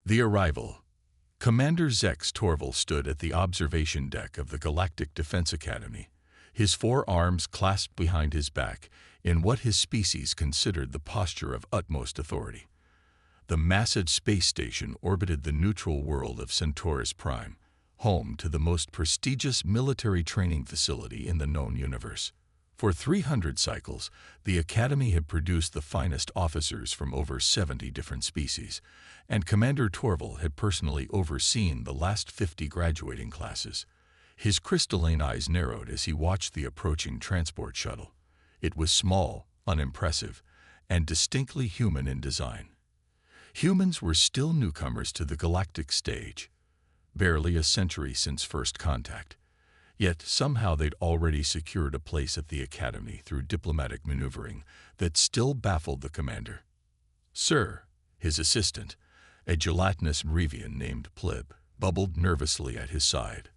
The arrival. Commander Zex Torval stood at the observation deck of the Galactic Defense Academy, his forearms clasped behind his back in what his species considered the posture of utmost authority. The massive space station orbited the neutral world of Centaurus Prime, home to the most prestigious military training facility in the known universe. For 300 cycles, the Academy had produced the finest officers from over 70 different species, and Commander Torval had personally overseen the last 50 graduating classes. His crystalline eyes narrowed as he watched the approaching transport shuttle. It was small, unimpressive, and distinctly human in design. Humans were still newcomers to the galactic stage, barely a century since first contact. Yet somehow they'd already secured a place at the Academy through diplomatic maneuvering that still baffled the commander. "Sir," his assistant, a gelatinous Revian named Plib, bubbled nervously at his side.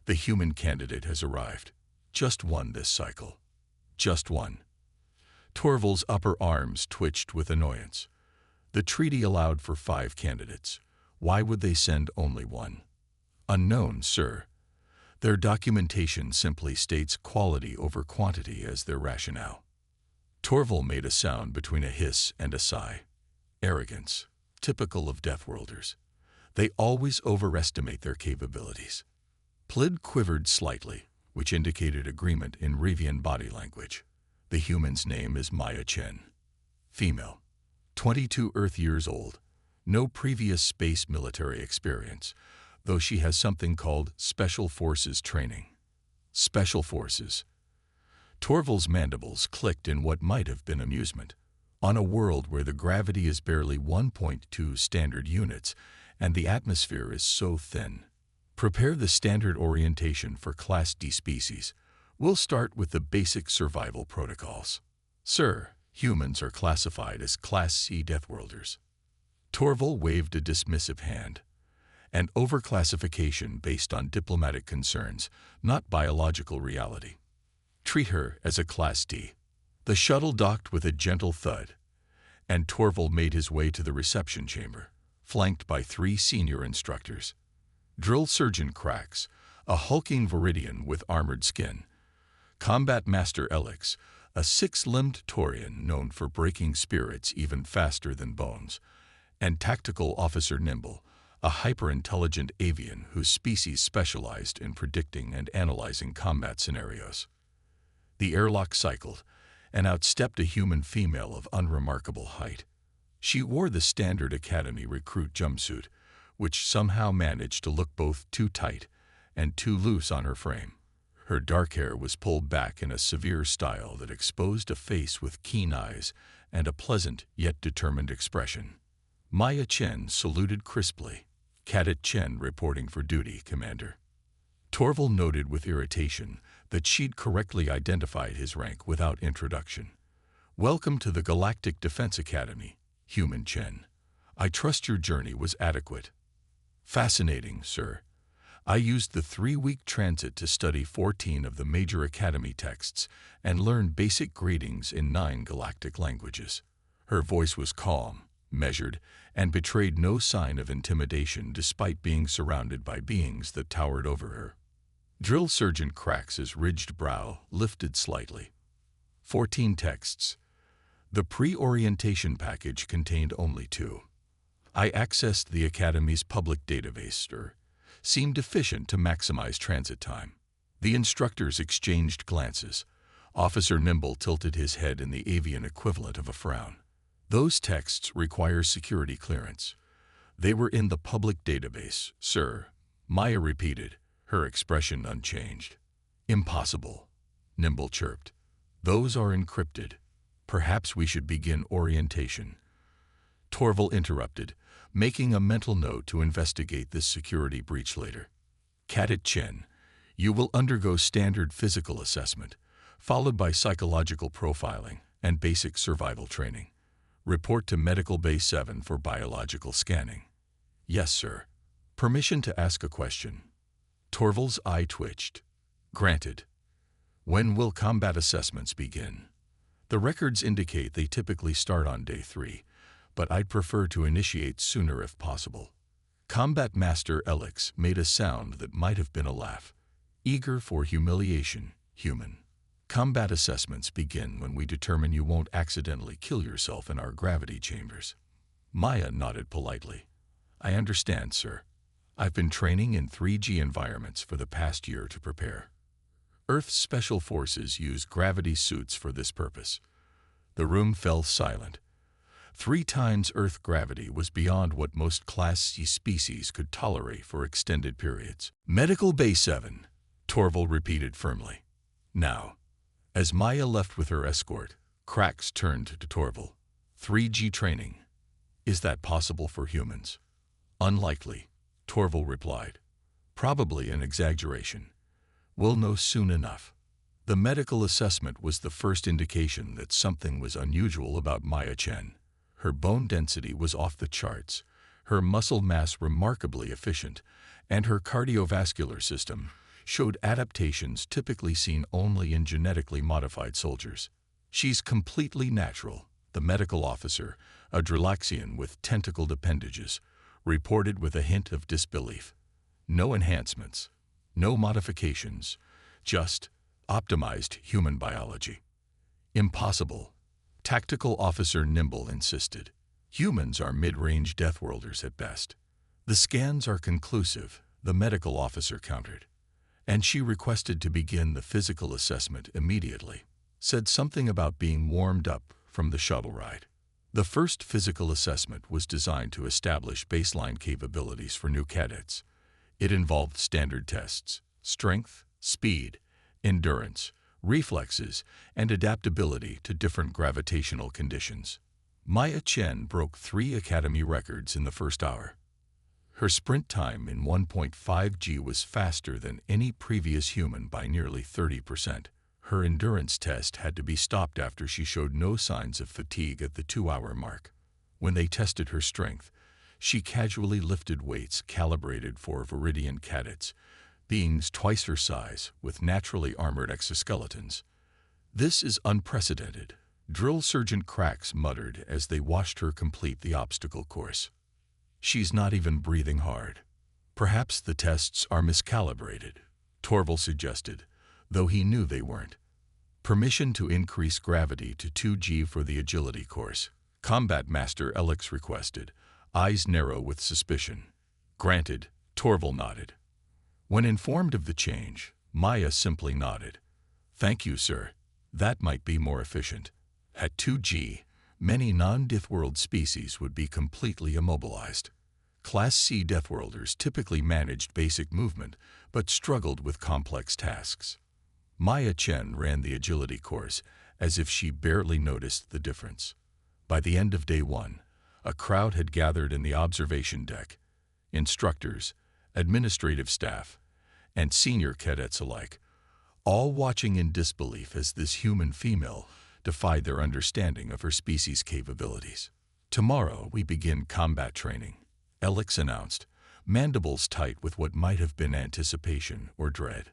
"The human candidate has arrived. Just one this cycle. Just one." Torval's upper arms twitched with annoyance. The treaty allowed for 5 candidates. Why would they send only one? "Unknown, sir. Their documentation simply states quality over quantity as their rationale." Torval made a sound between a hiss and a sigh. Arrogance, typical of Deathworlders. They always overestimate their capabilities. Plid quivered slightly, which indicated agreement in Revian body language. "The human's name is Maya Chen. Female. 22 Earth years old. No previous space military experience, though she has something called Special Forces training." Special Forces. Torval's mandibles clicked in what might have been amusement. On a world where the gravity is barely 1.2 standard units and the atmosphere is so thin. "Prepare the standard orientation for Class D species. We'll start with the basic survival protocols." "Sir, humans are classified as Class C Deathworlders." Torval waved a dismissive hand. "An overclassification based on diplomatic concerns, not biological reality. Treat her as a Class D." The shuttle docked with a gentle thud, and Torval made his way to the reception chamber, flanked by 3 senior instructors. Drill Sergeant Krax, a hulking Viridian with armored skin. Combat Master Elix, a 6-limbed Taurian known for breaking spirits even faster than bones. And Tactical Officer Nimble, a hyper-intelligent avian whose species specialized in predicting and analyzing combat scenarios. The airlock cycled, and out stepped a human female of unremarkable height. She wore the standard Academy recruit jumpsuit, which somehow managed to look both too tight and too loose on her frame. Her dark hair was pulled back in a severe style that exposed a face with keen eyes and a pleasant yet determined expression. Maya Chen saluted crisply. "Cadet Chen reporting for duty, Commander." Torval noted with irritation that she'd correctly identified his rank without introduction. "Welcome to the Galactic Defense Academy, Human Chen. I trust your journey was adequate." "Fascinating, sir. I used the 3-week transit to study 14 of the major Academy texts and learn basic greetings in 9 galactic languages." Her voice was calm, measured, and betrayed no sign of intimidation despite being surrounded by beings that towered over her. Drill Sergeant Krax's ridged brow lifted slightly. 14 texts. The pre-orientation package contained only 2. I accessed the Academy's public database, seemed efficient to maximize transit time. The instructors exchanged glances. Officer Nimble tilted his head in the avian equivalent of a frown. "Those texts require security clearance. They were in the public database, sir," Maya repeated, her expression unchanged. "Impossible," Nimble chirped. "Those are encrypted. Perhaps we should begin orientation." Torval interrupted, making a mental note to investigate this security breach later. "Cadet Chen, you will undergo standard physical assessment, followed by psychological profiling and basic survival training. Report to Medical Bay 7 for biological scanning." "Yes, sir." "Permission to ask a question." Torval's eye twitched. "Granted." "When will combat assessments begin?" "The records indicate they typically start on day 3, but I'd prefer to initiate sooner if possible. Combat Master Alex made a sound that might have been a laugh. Eager for humiliation, human. Combat assessments begin when we determine you won't accidentally kill yourself in our gravity chambers. Maya nodded politely. I understand, sir. I've been training in 3G environments for the past year to prepare. Earth's special forces use gravity suits for this purpose. The room fell silent. 3 times Earth gravity was beyond what most Class C species could tolerate for extended periods. Medical Bay 7, Torval repeated firmly. Now, as Maya left with her escort, Krax turned to Torval. 3G training. Is that possible for humans? Unlikely, Torval replied. Probably an exaggeration. We'll know soon enough. The medical assessment was the first indication that something was unusual about Maya Chen. Her bone density was off the charts, her muscle mass remarkably efficient, and her cardiovascular system showed adaptations typically seen only in genetically modified soldiers. She's completely natural, the medical officer, a Dralaxian with tentacled appendages, reported with a hint of disbelief. No enhancements, no modifications, just optimized human biology. Impossible, Tactical Officer Nimble insisted. Humans are mid-range Deathworlders at best. The scans are conclusive, the medical officer countered. And she requested to begin the physical assessment immediately. Said something about being warmed up from the shuttle ride. The first physical assessment was designed to establish baseline capabilities for new cadets. It involved standard tests: strength, speed, endurance, reflexes, and adaptability to different gravitational conditions. Maya Chen broke 3 academy records in the first hour. Her sprint time in 1.5G was faster than any previous human by nearly 30%. Her endurance test had to be stopped after she showed no signs of fatigue at the 2-hour mark. When they tested her strength, she casually lifted weights calibrated for Viridian cadets, beings twice her size with naturally armored exoskeletons. This is unprecedented, Drill Sergeant Krax muttered as they watched her complete the obstacle course. She's not even breathing hard. Perhaps the tests are miscalibrated, Torval suggested, though he knew they weren't. Permission to increase gravity to 2G for the agility course, Combat Master Alex requested, eyes narrow with suspicion. Granted, Torval nodded. When informed of the change, Maya simply nodded. Thank you, sir. That might be more efficient. At 2G, many non-Deathworld species would be completely immobilized. Class C Deathworlders typically managed basic movement, but struggled with complex tasks. Maya Chen ran the agility course as if she barely noticed the difference. By the end of day 1, a crowd had gathered in the observation deck. Instructors, administrative staff, and senior cadets alike, all watching in disbelief as this human female defied their understanding of her species' capabilities. Tomorrow we begin combat training, Alex announced, mandibles tight with what might have been anticipation or dread.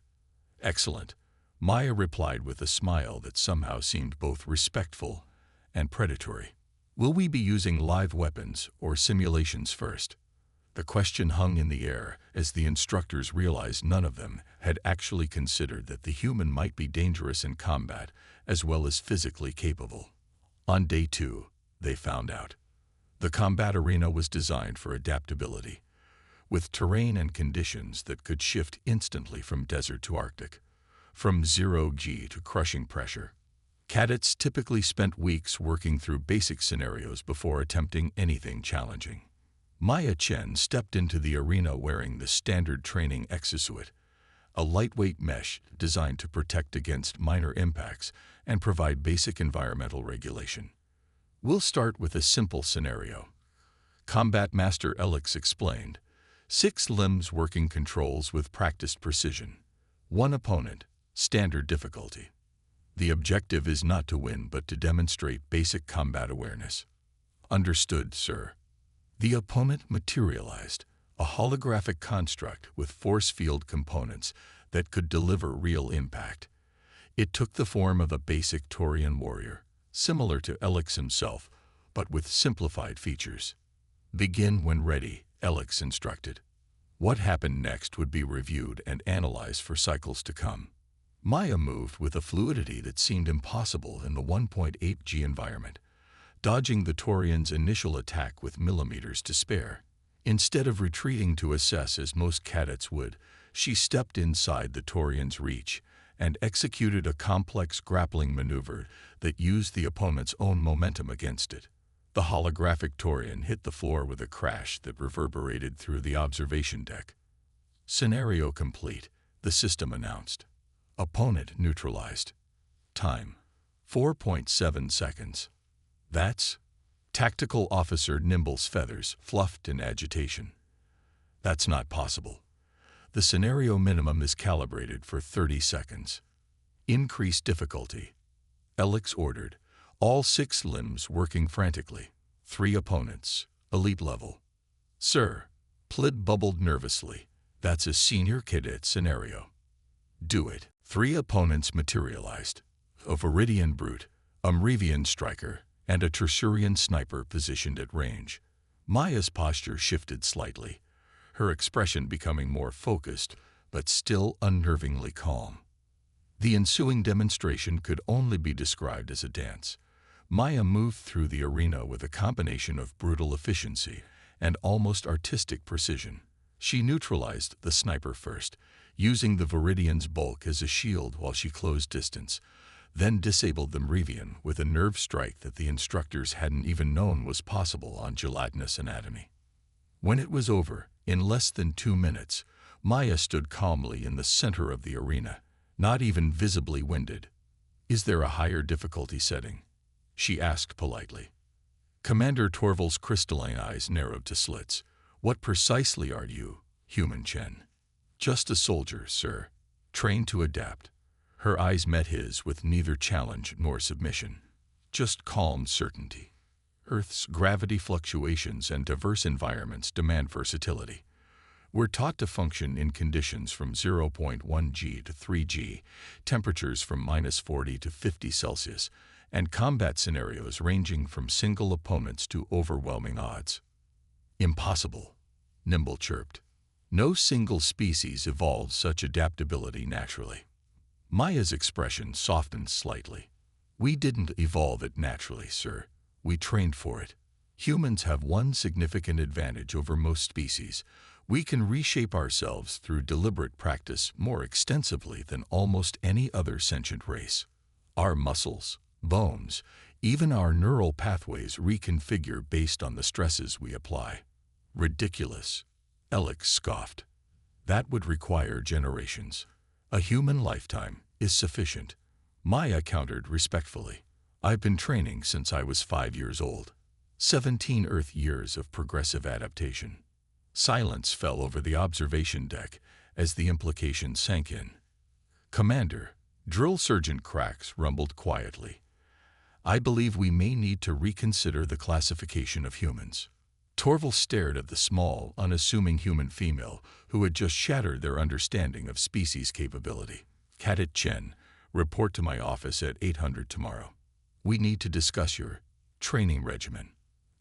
Excellent, Maya replied with a smile that somehow seemed both respectful and predatory. Will we be using live weapons or simulations first? The question hung in the air as the instructors realized none of them had actually considered that the human might be dangerous in combat as well as physically capable. On day 2, they found out. The combat arena was designed for adaptability, with terrain and conditions that could shift instantly from desert to Arctic, from 0G to crushing pressure. Cadets typically spent weeks working through basic scenarios before attempting anything challenging. Maya Chen stepped into the arena wearing the standard training exosuit, a lightweight mesh designed to protect against minor impacts and provide basic environmental regulation. We'll start with a simple scenario. Combat Master Alex explained. 6 limbs working controls with practiced precision. 1 opponent, standard difficulty. The objective is not to win but to demonstrate basic combat awareness. Understood, sir. The opponent materialized, a holographic construct with force field components that could deliver real impact. It took the form of a basic Taurian warrior, similar to Alex himself, but with simplified features. Begin when ready, Alex instructed. What happened next would be reviewed and analyzed for cycles to come. Maya moved with a fluidity that seemed impossible in the 1.8G environment, dodging the Taurians' initial attack with millimeters to spare. Instead of retreating to assess as most cadets would, she stepped inside the Taurians' reach and executed a complex grappling maneuver that used the opponent's own momentum against it. The holographic Taurian hit the floor with a crash that reverberated through the observation deck. Scenario complete, the system announced. Opponent neutralized. Time: 4.7 seconds. That's... Tactical Officer Nimble's feathers fluffed in agitation. That's not possible. The scenario minimum is calibrated for 30 seconds. Increase difficulty. Alex ordered, all 6 limbs working frantically. 3 opponents, elite level. Sir, Plid bubbled nervously. That's a senior cadet scenario. Do it. 3 opponents materialized. A Viridian brute, a Mrevian striker, and a Tersurian sniper positioned at range. Maya's posture shifted slightly, her expression becoming more focused, but still unnervingly calm. The ensuing demonstration could only be described as a dance. Maya moved through the arena with a combination of brutal efficiency and almost artistic precision. She neutralized the sniper first, using the Viridian's bulk as a shield while she closed distance, then disabled the Mrevian with a nerve strike that the instructors hadn't even known was possible on gelatinous anatomy. When it was over, in less than 2 minutes, Maya stood calmly in the center of the arena, not even visibly winded. "Is there a higher difficulty setting?" she asked politely. Commander Torval's crystalline eyes narrowed to slits. "What precisely are you, human Chen?" "Just a soldier, sir, trained to adapt." Her eyes met his with neither challenge nor submission, just calm certainty. Earth's gravity fluctuations and diverse environments demand versatility. We're taught to function in conditions from 0.1G to 3G, temperatures from -40 to 50 Celsius, and combat scenarios ranging from single opponents to overwhelming odds. "Impossible," Nimble chirped. "No single species evolves such adaptability naturally." Maya's expression softened slightly. "We didn't evolve it naturally, sir. We trained for it. Humans have one significant advantage over most species. We can reshape ourselves through deliberate practice more extensively than almost any other sentient race. Our muscles, bones, even our neural pathways reconfigure based on the stresses we apply." "Ridiculous," Alex scoffed. "That would require generations. A human lifetime is sufficient." Maya countered respectfully. "I've been training since I was 5 years old. 17 Earth years of progressive adaptation." Silence fell over the observation deck as the implication sank in. "Commander," Drill Sergeant Cracks rumbled quietly, "I believe we may need to reconsider the classification of humans." Torval stared at the small, unassuming human female who had just shattered their understanding of species capability. "Cadet Chen, report to my office at 800 tomorrow. We need to discuss your training regimen."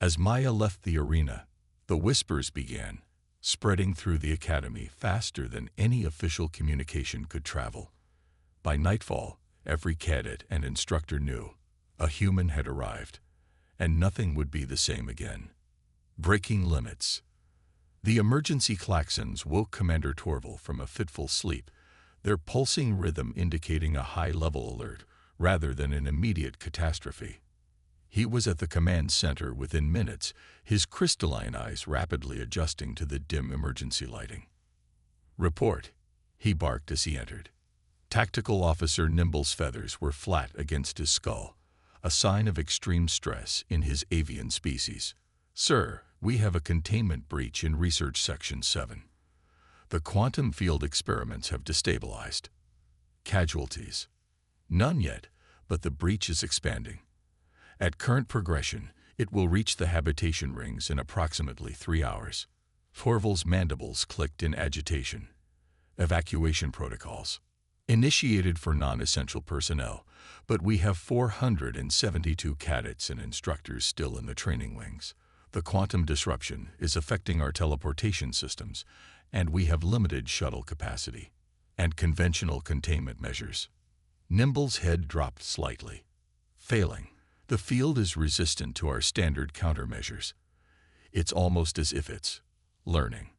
As Maya left the arena, the whispers began, spreading through the academy faster than any official communication could travel. By nightfall, every cadet and instructor knew a human had arrived, and nothing would be the same again. Breaking limits. The emergency klaxons woke Commander Torval from a fitful sleep, their pulsing rhythm indicating a high-level alert rather than an immediate catastrophe. He was at the command center within minutes, his crystalline eyes rapidly adjusting to the dim emergency lighting. "Report," he barked as he entered. Tactical Officer Nimble's feathers were flat against his skull, a sign of extreme stress in his avian species. "Sir, we have a containment breach in Research Section 7. The quantum field experiments have destabilized." "Casualties?" "None yet, but the breach is expanding. At current progression, it will reach the habitation rings in approximately 3 hours." Torval's mandibles clicked in agitation. "Evacuation protocols." Initiated for non-essential personnel, but we have 472 cadets and instructors still in the training wings. The quantum disruption is affecting our teleportation systems, and we have limited shuttle capacity and conventional containment measures. Nimble's head dropped slightly. Failing. The field is resistant to our standard countermeasures. It's almost as if it's learning.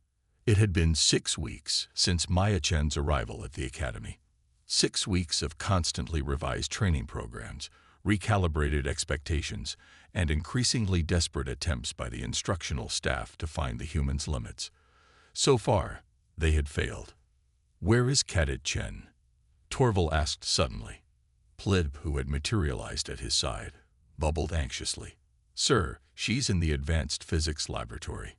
It had been 6 weeks since Maya Chen's arrival at the academy. 6 weeks of constantly revised training programs, recalibrated expectations, and increasingly desperate attempts by the instructional staff to find the human's limits. So far, they had failed. "Where is Cadet Chen?" Torval asked suddenly. Plib, who had materialized at his side, bubbled anxiously. "Sir, she's in the advanced physics laboratory.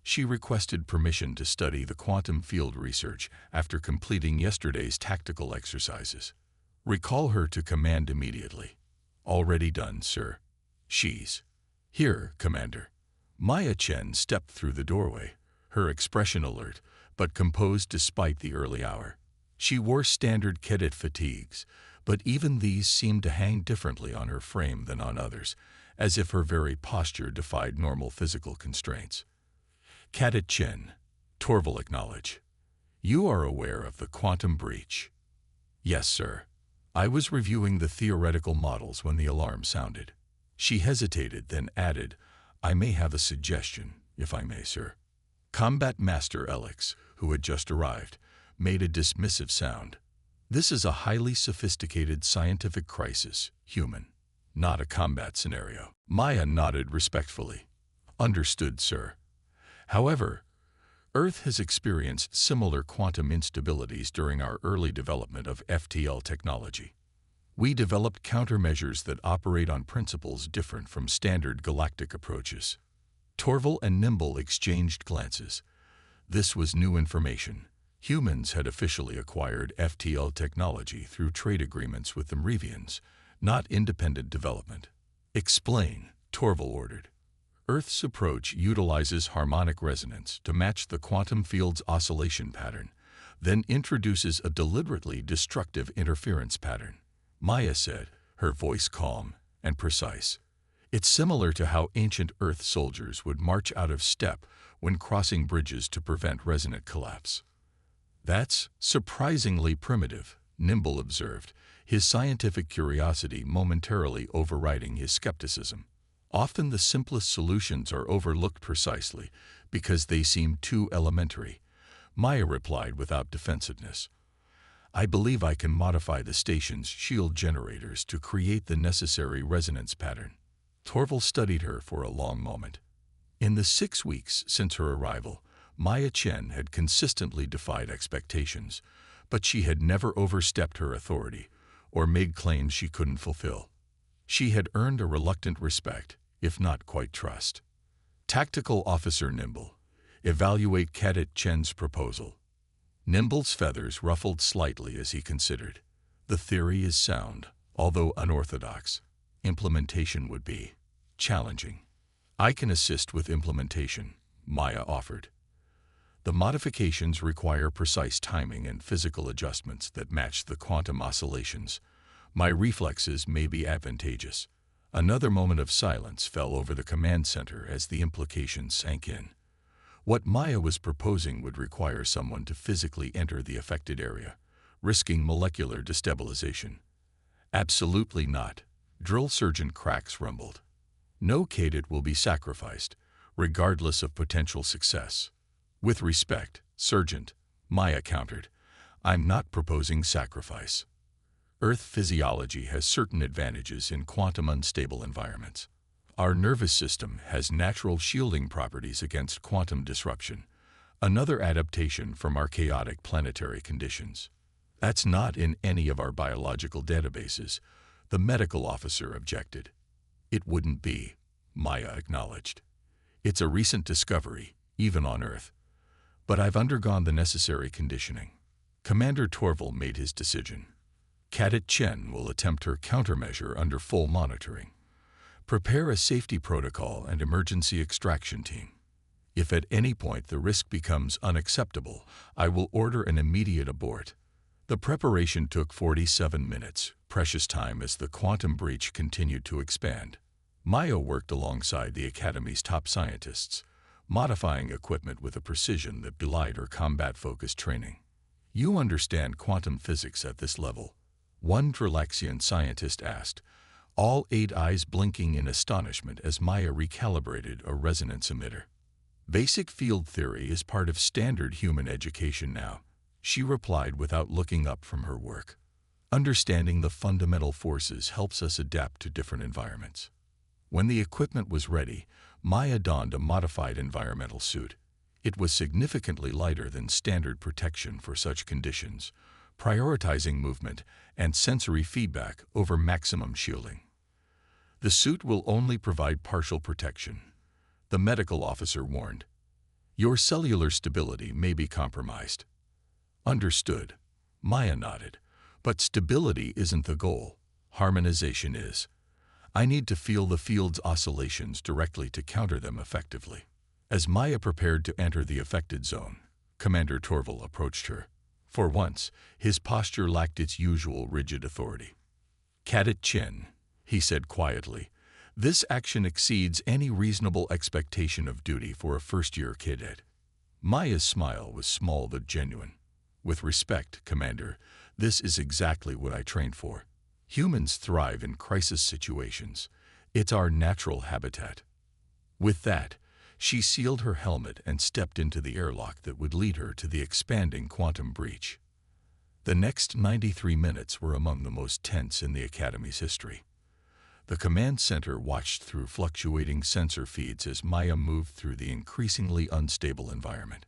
She requested permission to study the quantum field research after completing yesterday's tactical exercises. Recall her to command immediately." "Already done, sir." "She's here, Commander." Maya Chen stepped through the doorway, her expression alert, but composed despite the early hour. She wore standard cadet fatigues, but even these seemed to hang differently on her frame than on others, as if her very posture defied normal physical constraints. "Cadet Chen," Torval acknowledged. "You are aware of the quantum breach?" "Yes, sir. I was reviewing the theoretical models when the alarm sounded." She hesitated, then added, "I may have a suggestion, if I may, sir." Combat Master Alex, who had just arrived, made a dismissive sound. "This is a highly sophisticated scientific crisis, human, not a combat scenario." Maya nodded respectfully. "Understood, sir. However, Earth has experienced similar quantum instabilities during our early development of FTL technology. We developed countermeasures that operate on principles different from standard galactic approaches." Torval and Nimble exchanged glances. This was new information. Humans had officially acquired FTL technology through trade agreements with the Merivians, not independent development. "Explain," Torval ordered. "Earth's approach utilizes harmonic resonance to match the quantum field's oscillation pattern, then introduces a deliberately destructive interference pattern," Maya said, her voice calm and precise. "It's similar to how ancient Earth soldiers would march out of step when crossing bridges to prevent resonant collapse." "That's surprisingly primitive," Nimble observed, his scientific curiosity momentarily overriding his skepticism. "Often the simplest solutions are overlooked precisely because they seem too elementary," Maya replied without defensiveness. "I believe I can modify the station's shield generators to create the necessary resonance pattern." Torval studied her for a long moment. In the 6 weeks since her arrival, Maya Chen had consistently defied expectations, but she had never overstepped her authority or made claims she couldn't fulfill. She had earned a reluctant respect, if not quite trust. Tactical Officer Nimble, evaluate Cadet Chen's proposal. Nimble's feathers ruffled slightly as he considered. The theory is sound, although unorthodox. Implementation would be challenging. "I can assist with implementation," Maya offered. "The modifications require precise timing and physical adjustments that match the quantum oscillations. My reflexes may be advantageous." Another moment of silence fell over the command center as the implications sank in. What Maya was proposing would require someone to physically enter the affected area, risking molecular destabilization. "Absolutely not," Drill Sergeant Cracks rumbled. "No cadet will be sacrificed, regardless of potential success." "With respect, Sergeant," Maya countered, "I'm not proposing sacrifice. Earth physiology has certain advantages in quantum unstable environments. Our nervous system has natural shielding properties against quantum disruption, another adaptation from our chaotic planetary conditions. That's not in any of our biological databases," the medical officer objected. "It wouldn't be," Maya acknowledged. "It's a recent discovery, even on Earth. But I've undergone the necessary conditioning." Commander Torval made his decision. "Cadet Chen will attempt her countermeasure under full monitoring. Prepare a safety protocol and emergency extraction team. If at any point the risk becomes unacceptable, I will order an immediate abort. The preparation took 47 minutes, precious time as the quantum breach continued to expand. Maya worked alongside the Academy's top scientists, modifying equipment with a precision that belied her combat-focused training. "You understand quantum physics at this level?" one Dralaxian scientist asked, all 8 eyes blinking in astonishment as Maya recalibrated a resonance emitter. "Basic field theory is part of standard human education now," she replied without looking up from her work. "Understanding the fundamental forces helps us adapt to different environments." When the equipment was ready, Maya donned a modified environmental suit. It was significantly lighter than standard protection for such conditions, prioritizing movement and sensory feedback over maximum shielding. "The suit will only provide partial protection," the medical officer warned. "Your cellular stability may be compromised." "Understood," Maya nodded. "But stability isn't the goal. Harmonization is. I need to feel the field's oscillations directly to counter them effectively." As Maya prepared to enter the affected zone, Commander Torval approached her. For once, his posture lacked its usual rigid authority. "Cadet Chen," he said quietly, "this action exceeds any reasonable expectation of duty for a first-year cadet." Maya's smile was small but genuine. "With respect, Commander, this is exactly what I trained for. Humans thrive in crisis situations. It's our natural habitat." With that, she sealed her helmet and stepped into the airlock that would lead her to the expanding quantum breach. The next 93 minutes were among the most tense in the Academy's history. The command center watched through fluctuating sensor feeds as Maya moved through the increasingly unstable environment.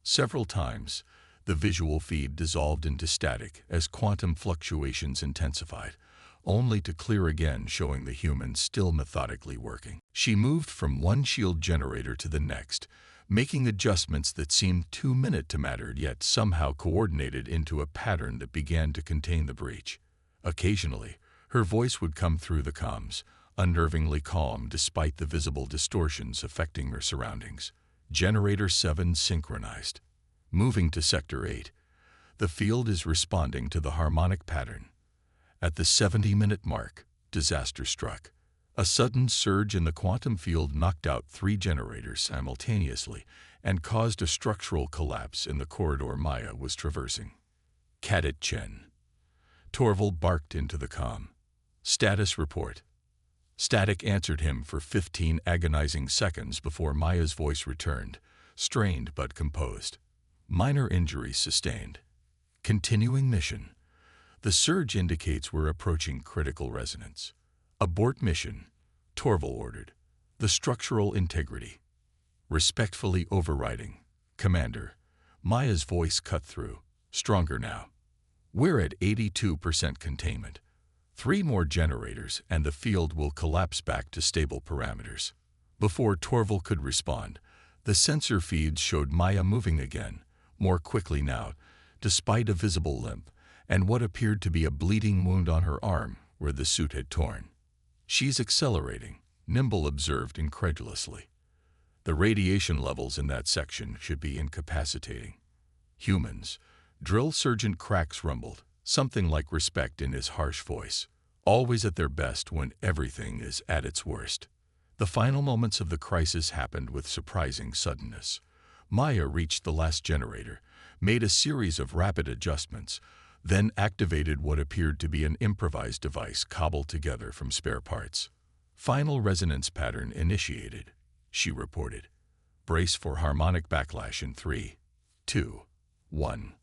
Several times, the visual feed dissolved into static as quantum fluctuations intensified, only to clear again, showing the humans still methodically working. She moved from one shield generator to the next, making adjustments that seemed too minute to matter yet somehow coordinated into a pattern that began to contain the breach. Occasionally, her voice would come through the comms, unnervingly calm despite the visible distortions affecting her surroundings. "Generator 7 synchronized. Moving to Sector 8. The field is responding to the harmonic pattern." At the 70-minute mark, disaster struck. A sudden surge in the quantum field knocked out 3 generators simultaneously and caused a structural collapse in the corridor Maya was traversing. "Cadet Chen." Torval barked into the comm. "Status report." Static answered him for 15 agonizing seconds before Maya's voice returned, strained but composed. "Minor injuries sustained. Continuing mission. The surge indicates we're approaching critical resonance. Abort mission," Torval ordered. "The structural integrity." "Respectfully overriding, Commander." Maya's voice cut through, stronger now. "We're at 82% containment. 3 more generators and the field will collapse back to stable parameters." Before Torval could respond, the sensor feeds showed Maya moving again, more quickly now, despite a visible limp and what appeared to be a bleeding wound on her arm where the suit had torn. "She's accelerating," Nimble observed incredulously. "The radiation levels in that section should be incapacitating." "Humans," Drill Sergeant Cracks rumbled, something like respect in his harsh voice, "always at their best when everything is at its worst." The final moments of the crisis happened with surprising suddenness. Maya reached the last generator, made a series of rapid adjustments, then activated what appeared to be an improvised device cobbled together from spare parts. "Final resonance pattern initiated," she reported. "Brace for harmonic backlash in 3, 2, 1.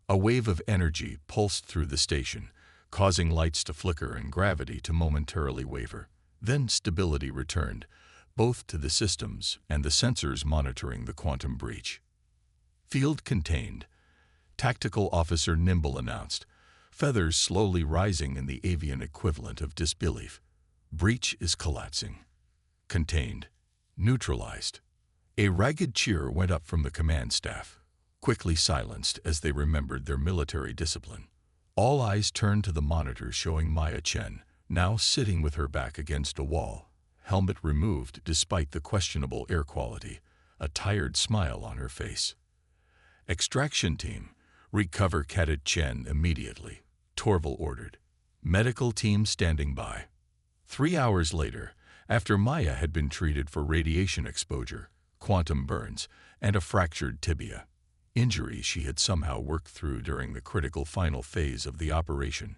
A wave of energy pulsed through the station, causing lights to flicker and gravity to momentarily waver. Then stability returned, both to the systems and the sensors monitoring the quantum breach. "Field contained," Tactical Officer Nimble announced, feathers slowly rising in the avian equivalent of disbelief. "Breach is collapsing." "Contained." "Neutralized." A ragged cheer went up from the command staff, quickly silenced as they remembered their military discipline. All eyes turned to the monitor showing Maya Chen, now sitting with her back against a wall, helmet removed despite the questionable air quality, a tired smile on her face. "Extraction team, Recover Cadet Chen immediately, Torval ordered. Medical team standing by. 3 hours later, after Maya had been treated for radiation exposure, quantum burns, and a fractured tibia, injuries she had somehow worked through during the critical final phase of the operation,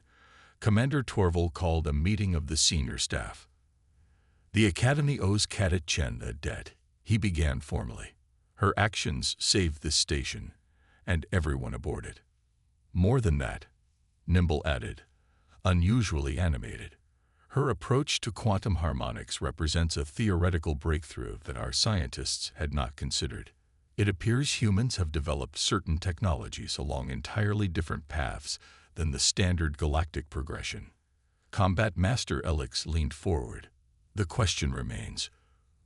Commander Torval called a meeting of the senior staff. The Academy owes Cadet Chen a debt, he began formally. Her actions saved this station, and everyone aboard it. More than that, Nimble added, unusually animated. Her approach to quantum harmonics represents a theoretical breakthrough that our scientists had not considered. It appears humans have developed certain technologies along entirely different paths than the standard galactic progression. Combat Master Elix leaned forward. The question remains,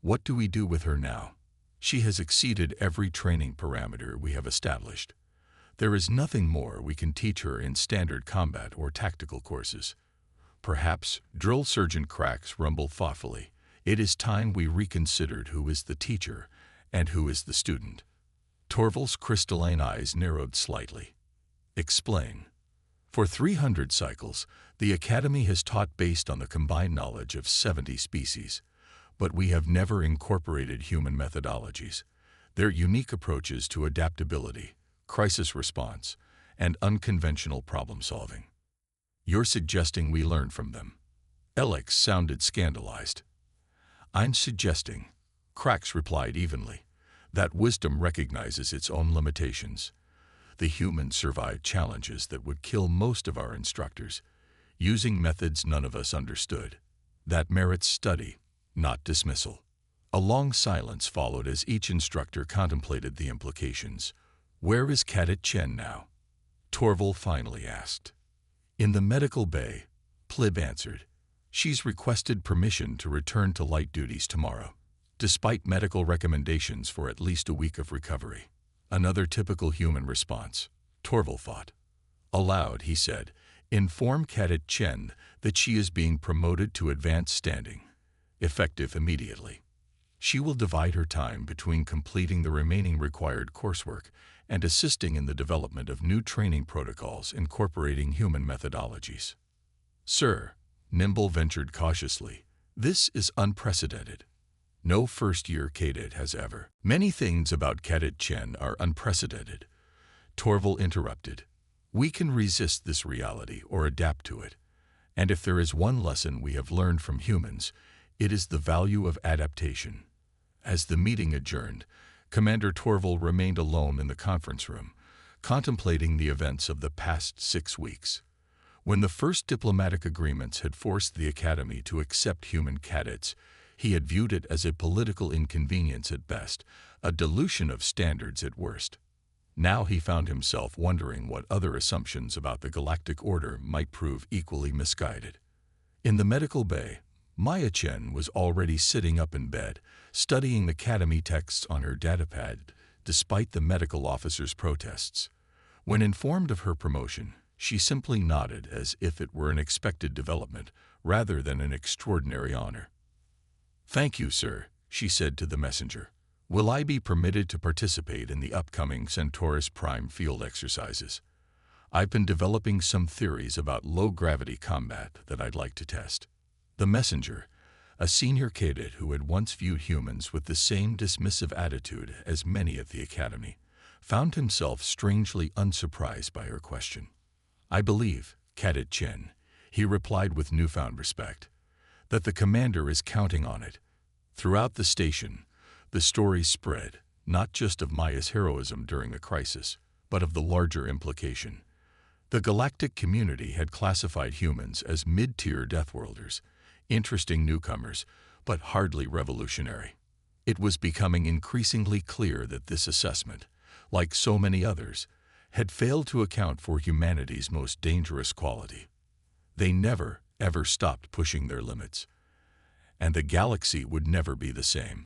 what do we do with her now? She has exceeded every training parameter we have established. There is nothing more we can teach her in standard combat or tactical courses. Perhaps, Drill Sergeant Cracks rumbled thoughtfully, it is time we reconsidered who is the teacher and who is the student. Torval's crystalline eyes narrowed slightly. Explain. For 300 cycles, the Academy has taught based on the combined knowledge of 70 species, but we have never incorporated human methodologies, their unique approaches to adaptability, crisis response, and unconventional problem-solving. You're suggesting we learn from them. Elix sounded scandalized. I'm suggesting, Cracks replied evenly, that wisdom recognizes its own limitations. The humans survived challenges that would kill most of our instructors, using methods none of us understood. That merits study, not dismissal. A long silence followed as each instructor contemplated the implications. Where is Cadet Chen now? Torval finally asked. In the medical bay, Plib answered. She's requested permission to return to light duties tomorrow, despite medical recommendations for at least a week of recovery. Another typical human response, Torval thought. Aloud, he said, inform Cadet Chen that she is being promoted to advanced standing, effective immediately. She will divide her time between completing the remaining required coursework and assisting in the development of new training protocols incorporating human methodologies. Sir, Nimble ventured cautiously, this is unprecedented. No first-year cadet has ever. Many things about Cadet Chen are unprecedented. Torval interrupted. We can resist this reality or adapt to it. And if there is one lesson we have learned from humans, it is the value of adaptation. As the meeting adjourned, Commander Torval remained alone in the conference room, contemplating the events of the past 6 weeks. When the first diplomatic agreements had forced the Academy to accept human cadets, he had viewed it as a political inconvenience at best, a dilution of standards at worst. Now he found himself wondering what other assumptions about the Galactic Order might prove equally misguided. In the medical bay, Maya Chen was already sitting up in bed, studying the Academy texts on her datapad, despite the medical officer's protests. When informed of her promotion, she simply nodded as if it were an expected development, rather than an extraordinary honor. Thank you, sir, she said to the messenger. Will I be permitted to participate in the upcoming Centaurus Prime field exercises? I've been developing some theories about low-gravity combat that I'd like to test. The messenger, a senior cadet who had once viewed humans with the same dismissive attitude as many at the Academy, found himself strangely unsurprised by her question. I believe, Cadet Chen, he replied with newfound respect, that the commander is counting on it. Throughout the station, the story spread, not just of Maya's heroism during the crisis, but of the larger implication. The galactic community had classified humans as mid-tier Deathworlders, interesting newcomers, but hardly revolutionary. It was becoming increasingly clear that this assessment, like so many others, had failed to account for humanity's most dangerous quality. They never, ever stopped pushing their limits, and the galaxy would never be the same.